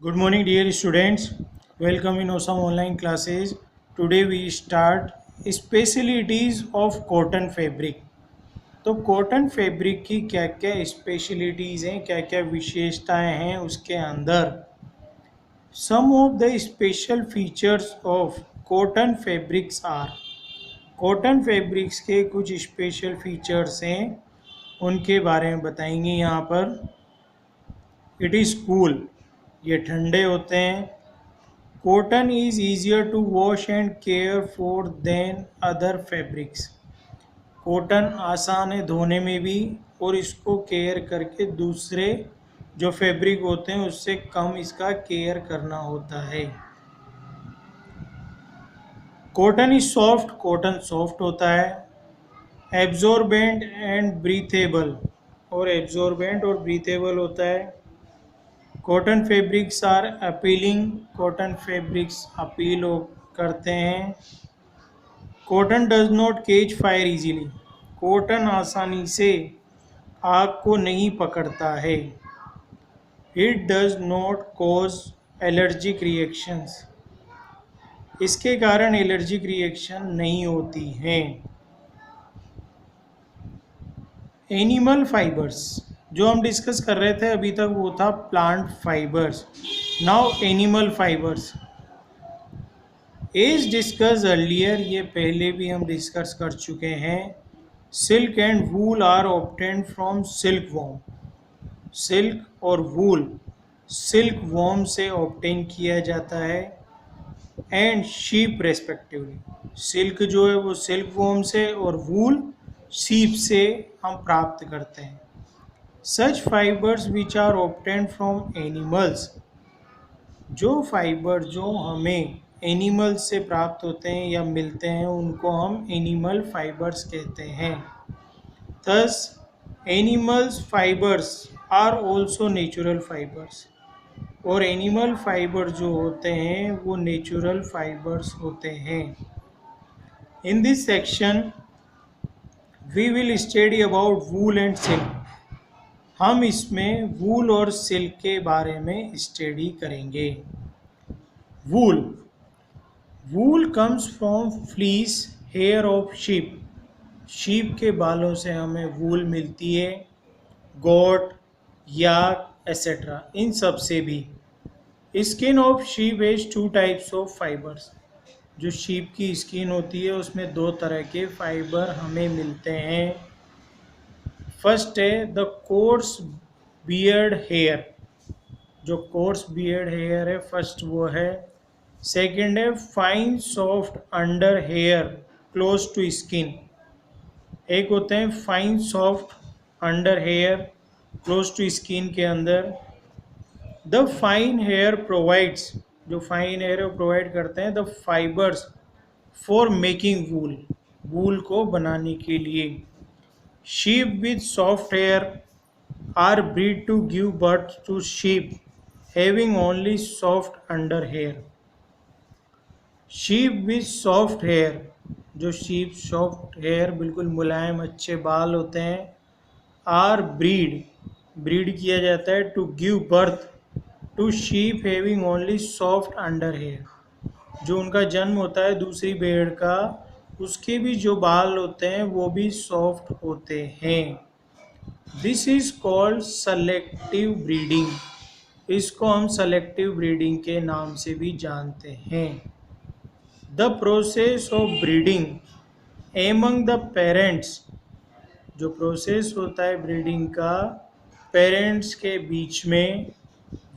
Good morning, dear students. Welcome in Osam online classes. Today we start specialties of cotton fabric. तो cotton fabric की क्या क्या specialities हैं, क्या क्या विशेषताएं हैं उसके अंदर. Some of the special features of cotton fabrics are. Cotton fabrics के कुछ स्पेशल फीचर्स हैं, उनके बारे में बताएंगे यहाँ पर. इट इज़ कूल, ये ठंडे होते हैं. Cotton is easier to wash and care for than other fabrics. Cotton आसान है धोने में भी और इसको केयर करके दूसरे जो फैब्रिक होते हैं उससे कम इसका केयर करना होता है. Cotton is soft, cotton soft होता है. एब्जॉर्बेंट एंड ब्रीथेबल, और एब्जॉर्बेंट और ब्रीथेबल होता है. Cotton fabrics are appealing, cotton fabrics appeal करते हैं. Cotton does not catch fire easily, cotton आसानी से आग को नहीं पकड़ता है. It does not cause allergic reactions, इसके कारण एलर्जिक रिएक्शन नहीं होती हैं. एनिमल फाइबर्स, जो हम डिस्कस कर रहे थे अभी तक वो था plant fibres. Now animal fibres. As discuss earlier, ये पहले भी हम डिस्कस कर चुके हैं. Silk and wool are obtained from silkworm. Silk और वूल सिल्क वॉर्म से ऑब्टेन किया जाता है. एंड शीप रेस्पेक्टिवली, सिल्क जो है वो सिल्क वॉर्म से और वूल शीप से हम प्राप्त करते हैं. Such fibres which are obtained from animals, जो फाइबर जो हमें एनिमल से प्राप्त होते हैं या मिलते हैं उनको हम एनिमल फाइबर्स कहते हैं. Thus animals fibres are also natural fibres, और एनिमल फाइबर जो होते हैं वो नेचुरल फाइबर्स होते हैं. In this section we will study about wool and silk. हम इसमें वूल और सिल्क के बारे में स्टडी करेंगे. Wool, wool comes from fleece hair of sheep. Sheep के बालों से हमें वूल मिलती है. गोट, याक एसेट्रा, इन सब से भी. Skin of sheep has two types of fibres. जो शीप की स्किन होती है उसमें दो तरह के फाइबर हमें मिलते हैं. फर्स्ट है द कोर्स बियर्ड हेयर, जो कोर्स बियर्ड हेयर है फर्स्ट वो है. सेकंड है fine soft under hair close to skin. एक होते हैं fine soft under hair close to skin के अंदर. द फाइन हेयर प्रोवाइड्स, जो फाइन हेयर प्रोवाइड करते हैं the fibres for making wool, wool को बनाने के लिए. Sheep with soft hair are breed to give birth to sheep having only soft under hair. Sheep with soft hair, जो sheep soft hair बिल्कुल मुलायम अच्छे बाल होते हैं, आर ब्रीड किया जाता है to give birth to sheep having only soft under hair. जो उनका जन्म होता है दूसरी भेड़ का, उसके भी जो बाल होते हैं वो भी सॉफ्ट होते हैं. This is called selective breeding. इसको हम सेलेक्टिव ब्रीडिंग के नाम से भी जानते हैं. The process of breeding among the parents, जो प्रोसेस होता है ब्रीडिंग का पेरेंट्स के बीच में,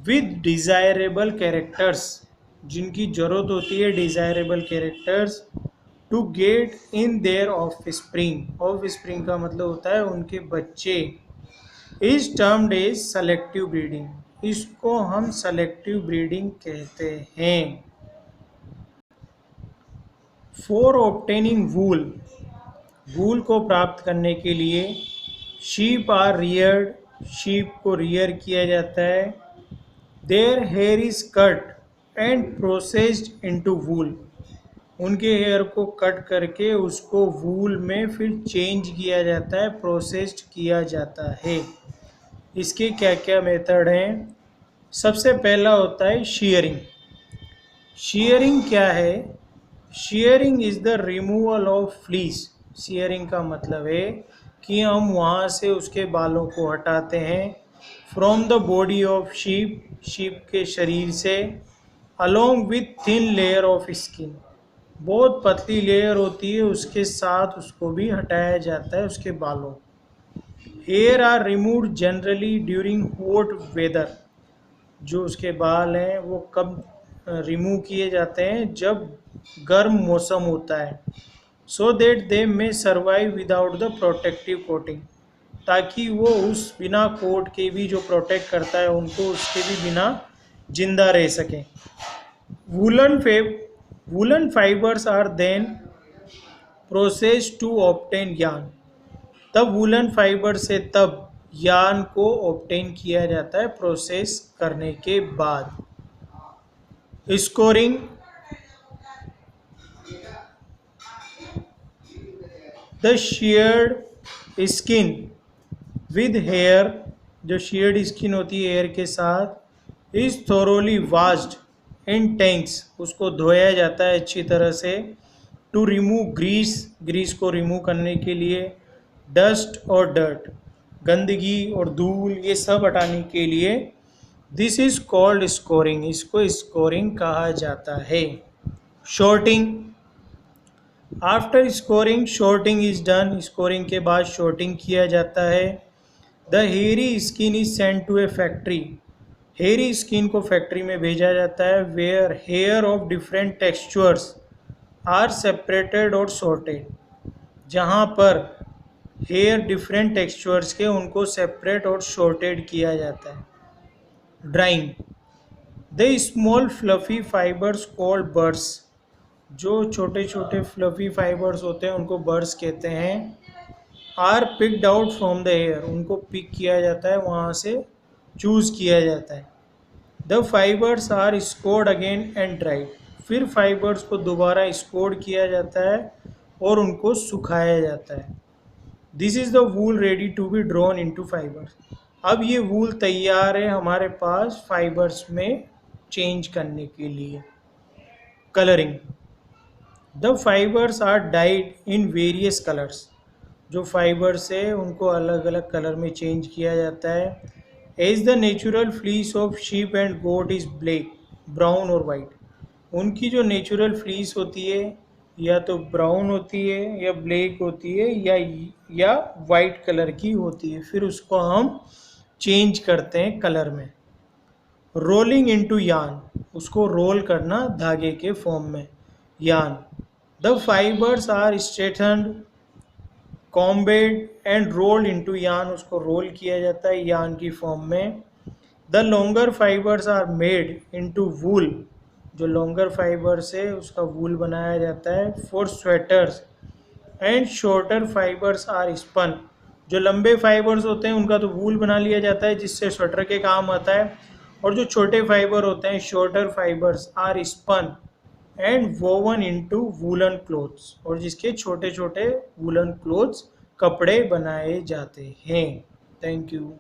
विद डिज़ायरेबल कैरेक्टर्स, जिनकी ज़रूरत होती है desirable characters, to get in their offspring. Offspring का मतलब होता है उनके बच्चे. Is termed as selective breeding, इसको हम सेलेक्टिव ब्रीडिंग कहते हैं. फॉर ऑब्टेनिंग वूल, वूल को प्राप्त करने के लिए शीप आर रियर्ड, शीप को रियर किया जाता है. Their hair is cut and processed into wool, उनके हेयर को कट करके उसको वूल में फिर चेंज किया जाता है, प्रोसेस्ड किया जाता है. इसके क्या क्या मेथड हैं. सबसे पहला होता है शीयरिंग। शीयरिंग क्या है? Shearing is the removal of fleece. Shearing का मतलब है कि हम वहाँ से उसके बालों को हटाते हैं। From the body of sheep, sheep के शरीर से, along with thin layer of skin, बहुत पतली लेयर होती है उसके साथ उसको भी हटाया जाता है उसके बालों। Hair are removed generally during hot weather. जो उसके बाल हैं वो कब रिमूव किए जाते हैं? जब गर्म मौसम होता है। So that they may survive without the protective coating, ताकि वो उस बिना कोट के भी जो प्रोटेक्ट करता है उनको, उसके भी बिना जिंदा रह सकें। Woollen woollen fibres are then process to obtain yarn. तब वूलन फाइबर से तब यार्न को ऑब्टेन किया जाता है प्रोसेस करने के बाद। Scouring, the sheared skin with hair, जो शेयर्ड स्किन होती है हेयर के साथ, is thoroughly washed in tanks, उसको धोया जाता है अच्छी तरह से। टू रिमूव ग्रीस, ग्रीस को रिमूव करने के लिए। डस्ट और डर्ट, गंदगी और धूल, ये सब हटाने के लिए। दिस इज कॉल्ड स्कोरिंग, इसको स्कोरिंग कहा जाता है। Sorting, after scouring sorting is done, scouring के बाद शॉर्टिंग किया जाता है। The hairy skin is sent to a factory, hairy skin को फैक्ट्री में भेजा जाता है। Where hair of different textures are separated और सॉर्टेड, जहाँ पर हेयर डिफरेंट टेक्सचर्स के उनको सेपरेट और सॉर्टेड किया जाता है। Drawing, the small fluffy fibres called birds, जो छोटे छोटे फ्लफी फाइबर्स होते हैं उनको बर्ड्स कहते हैं। Are picked out from the hair, उनको पिक किया जाता है, वहाँ से चूज़ किया जाता है। The fibres are scoured again and dried, फिर फाइबर्स को दोबारा स्कोर्ड किया जाता है और उनको सुखाया जाता है। This is the wool ready to be drawn into fibres, अब ये वूल तैयार है हमारे पास फाइबर्स में चेंज करने के लिए। Colouring, the fibres are dyed in various colours, जो फाइबर्स है उनको अलग अलग कलर में चेंज किया जाता है। As the natural fleece of sheep and goat is black, brown और वाइट, उनकी जो नेचुरल फ्लीस होती है या तो ब्राउन होती है या ब्लैक होती है या वाइट कलर की होती है, फिर उसको हम चेंज करते हैं कलर में। रोलिंग इनटू यार्न, उसको रोल करना धागे के फॉर्म में, yarn. The fibres are straightened, combed and rolled into yarn, उसको रोल किया जाता है यार्न की फॉर्म में। The longer fibres are made into wool, जो लॉन्गर फाइबर्स है उसका वूल बनाया जाता है for sweaters. And shorter fibres are spun, जो लंबे फाइबर्स होते हैं उनका तो वूल बना लिया जाता है जिससे स्वेटर के काम आता है, और जो छोटे फाइबर होते हैं shorter fibres are spun and woven into woollen clothes, और जिसके छोटे छोटे वूलन क्लोथ्स, कपड़े बनाए जाते हैं। Thank you.